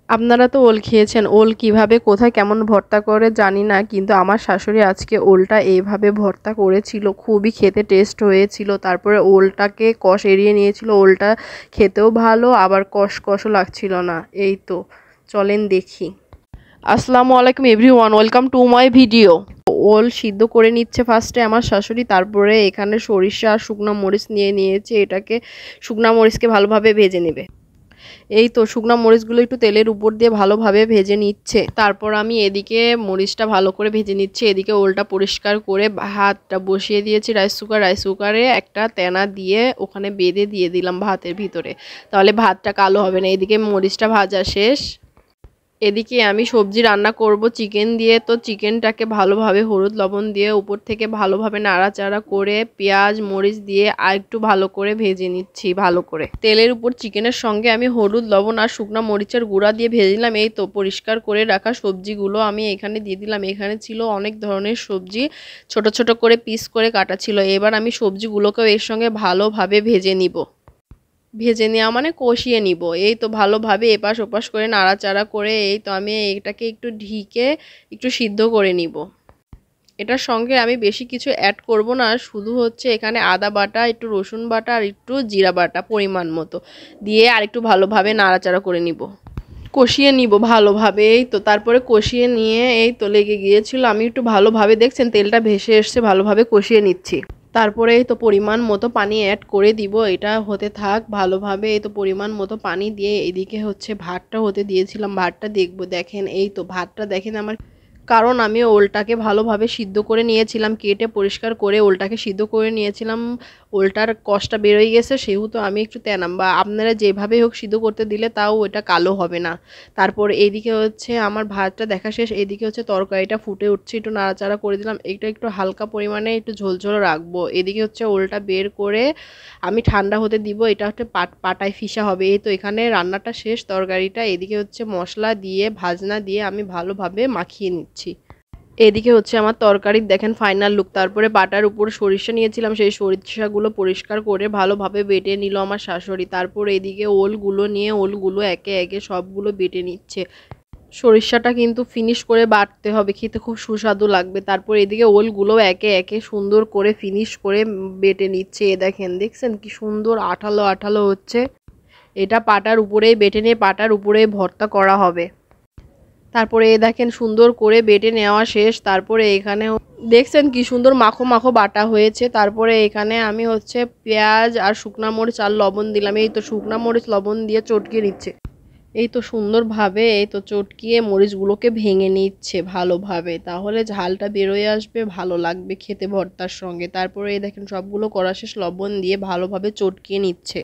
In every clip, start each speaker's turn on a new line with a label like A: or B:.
A: আপনারা তো ওল খেয়েছেন, ওল কিভাবে কোথায় কেমন ভর্তা করে জানি না, কিন্তু আমার শাশুড়ি আজকে ওলটা এইভাবে ভর্তা করেছিল, খুবই খেতে টেস্ট হয়েছিল। তারপরে ওলটাকে কষ এড়িয়ে নিয়েছিল, ওলটা খেতেও ভালো আবার কষও লাগছিল না। এই তো চলেন দেখি। আসসালামু আলাইকুম everyone, welcome to my video. ওল সিদ্ধ করে নিচ্ছে ফার্স্টে আমার শাশুড়ি, তারপরে এখানে সরিষা আর শুকনো মরিচ নিয়েছে, এটাকে শুকনো মরিচকে ভালোভাবে ভেজে নেবে। এই তো শুকনো মরিচগুলো একটু তেলের উপর দিয়ে ভালোভাবে ভেজে নিচ্ছে। তারপর আমি এদিকে মরিচটা ভালো করে ভেজে নিচ্ছি, এদিকে ওলটা পরিষ্কার করে ভাতটা বসিয়ে দিয়েছি রাইস কুকারে একটা তেনা দিয়ে ওখানে বেঁধে দিয়ে দিলাম ভাতের ভিতরে, তাহলে ভাতটা কালো হবে না। এদিকে মরিচটা ভাজা শেষ। এদিকে আমি সবজি রান্না করব চিকেন দিয়ে, তো চিকেনটাকে ভালোভাবে হলুদ লবণ দিয়ে উপর থেকে ভালোভাবে নাড়াচাড়া করে পেঁয়াজ মরিচ দিয়ে আর একটু ভালো করে ভেজে নিচ্ছি। ভালো করে তেলের উপর চিকেনের সঙ্গে আমি হলুদ লবণ আর শুকনো মরিচের গুঁড়া দিয়ে ভেজে দিলাম। এই তো পরিষ্কার করে রাখা সবজিগুলো আমি এখানে দিয়ে দিলাম। এখানে ছিল অনেক ধরনের সবজি, ছোট ছোট করে পিস করে কাটা ছিল। এবার আমি সবজিগুলোকেও এর সঙ্গে ভালোভাবে ভেজে নিব। ভেজে নেওয়া মানে কষিয়ে নিব। এই তো ভালোভাবে এপাশ ওপাশ করে নাড়াচাড়া করে এই তো আমি এটাকে একটু ঢেকে একটু সিদ্ধ করে নিব। এটার সঙ্গে আমি বেশি কিছু অ্যাড করব না, শুধু হচ্ছে এখানে আদা বাটা, একটু রসুন বাটা আর একটু জিরা বাটা পরিমাণ মতো দিয়ে আর একটু ভালোভাবে নাড়াচাড়া করে নিব, কষিয়ে নিব ভালোভাবে। এই তো তারপরে কষিয়ে নিয়ে এই তো লেগে গিয়েছিল, আমি একটু ভালোভাবে দেখছেন তেলটা ভেসে এসছে, ভালোভাবে কষিয়ে নিচ্ছি। তারপরে এই তো পরিমাণ মতো পানি অ্যাড করে দিব, এটা হতে থাক ভালোভাবে। এই তো পরিমাণ মতো পানি দিয়ে এদিকে হচ্ছে ভাতটা হতে দিয়েছিলাম, ভাতটা দেখবো। দেখেন এই তো ভাতটা দেখেন আমার, কারণ আমি ওলটাকে ভালোভাবে সিদ্ধ করে নিয়েছিলাম, কেটে পরিষ্কার করে ওলটাকে সিদ্ধ করে নিয়েছিলাম। ওলটার কষটা বেরোয় গেছে, সেহেতু আমি একটু তেনাম বা আপনারা যেভাবে হোক সিদ্ধ করতে দিলে তাও ওটা কালো হবে না। তারপর এইদিকে হচ্ছে আমার ভাতটা দেখা শেষ, এইদিকে হচ্ছে তরকারিটা ফুটে উঠছে, একটু নাড়াচাড়া করে দিলাম। এটা একটু হালকা পরিমাণে একটু ঝোলঝোল রাখবো। এদিকে হচ্ছে ওলটা বের করে আমি ঠান্ডা হতে দিব, এটা হচ্ছে পাটায় ফিসা হবে। এই তো এখানে রান্নাটা শেষ তরকারিটা, এদিকে হচ্ছে মশলা দিয়ে ভাজনা দিয়ে আমি ভালোভাবে মাখিয়ে নিচ্ছি। এদিকে হচ্ছে আমার তরকারির দেখেন ফাইনাল লুক। তারপরে বাটার উপর সরিষা নিয়েছিলাম, সেই সরিষাগুলো পরিষ্কার করে ভালোভাবে বেটে নিল আমার শাশুড়ি। তারপর এদিকে ওলগুলো নিয়ে ওলগুলো একে একে সবগুলো বেটে নিচ্ছে। সরিষাটা কিন্তু ফিনিশ করে বাটতে হবে, খেতে খুব সুস্বাদু লাগবে। তারপর এদিকে ওলগুলো একে একে সুন্দর করে ফিনিশ করে বেটে নিচ্ছে। দেখছেন কি সুন্দর আঠালো আঠালো হচ্ছে। এটা পাটার উপরেই বেটে নিয়ে পাটার উপরেই ভর্তা করা হবে। তারপরে দেখেন সুন্দর করে বেটে নেওয়া শেষ। তারপরে এখানে দেখছেন কি সুন্দর মাখো মাখো বাটা হয়েছে। তারপরে এখানে আমি হচ্ছে পেঁয়াজ আর শুকনা মরিচ আর লবণ দিলাম। এই তো শুকনা মরিচ লবণ দিয়ে চটকিয়ে নিচ্ছে। এই তো সুন্দরভাবে এই তো চটকিয়ে মরিচগুলোকে ভেঙে নিচ্ছে ভালোভাবে, তাহলে ঝালটা বেরোয় আসবে, ভালো লাগবে খেতে ভর্তার সঙ্গে। তারপরে এই দেখেন সবগুলো করা শেষ, লবণ দিয়ে ভালোভাবে চটকিয়ে নিচ্ছে।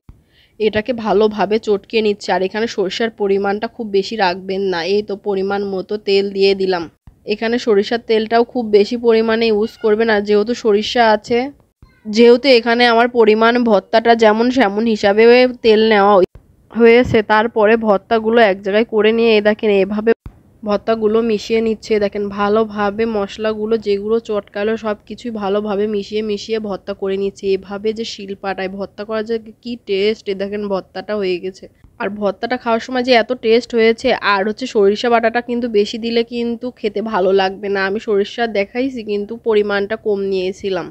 A: এটাকে ভালোভাবে চটকে নিচ্ছে। আর এখানে সরিষার পরিমাণটা খুব বেশি রাখবেন না, এই তো পরিমাণ মতো তেল দিয়ে দিলাম। এখানে সরিষার তেলটাও খুব বেশি পরিমাণে ইউজ করবেন, আর যেহেতু সরিষা আছে, যেহেতু এখানে আমার পরিমাণ ভর্তাটা যেমন সেমন হিসাবে তেল নেওয়া হয়েছে। তারপরে ভর্তাগুলো এক জায়গায় করে নিয়ে দেখেন এভাবে ভর্তাগুলো মিশিয়ে নিচ্ছে। দেখেন ভালোভাবে মশলাগুলো যেগুলো চটকালো সব কিছুই ভালোভাবে মিশিয়ে ভর্তা করে নিচ্ছে। এভাবে যে শিলপাটায় ভর্তা করা যায় কি টেস্ট, দেখেন ভর্তাটা হয়ে গেছে। আর ভর্তাটা খাওয়ার সময় যে এত টেস্ট হয়েছে, আর হচ্ছে সরিষা বাটাটা কিন্তু বেশি দিলে কিন্তু খেতে ভালো লাগবে না। আমি সরিষা দেখাইছি কিন্তু পরিমাণটা কম নিয়েছিলাম।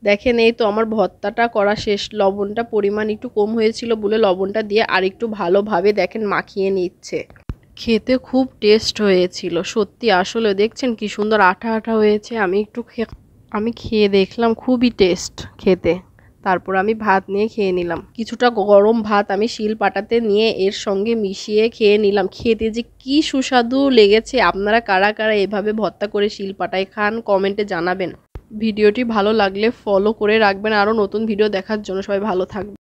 A: দেখেন এই তো আমার ভর্তাটা করা শেষ। লবণটা পরিমাণ একটু কম হয়েছিল বলে লবণটা দিয়ে আর একটু ভালোভাবে দেখেন মাখিয়ে নিচ্ছে। খেতে খুব টেস্ট হয়েছিল সত্যি, আসলে দেখছেন কি সুন্দর আঠা আঠা হয়েছে। আমি খেয়ে দেখলাম খুবই টেস্ট খেতে। তারপর আমি ভাত নিয়ে খেয়ে নিলাম। কিছুটা গরম ভাত আমি শিল পাটাতে নিয়ে এর সঙ্গে মিশিয়ে খেয়ে নিলাম। খেতে যে কি সুস্বাদু লেগেছে। আপনারা কারা কারা এভাবে ভর্তা করে শিল পাটায় খান কমেন্টে জানাবেন। ভিডিওটি ভালো লাগলে ফলো করে রাখবেন, আরও নতুন ভিডিও দেখার জন্য। সবাই ভালো থাকবেন।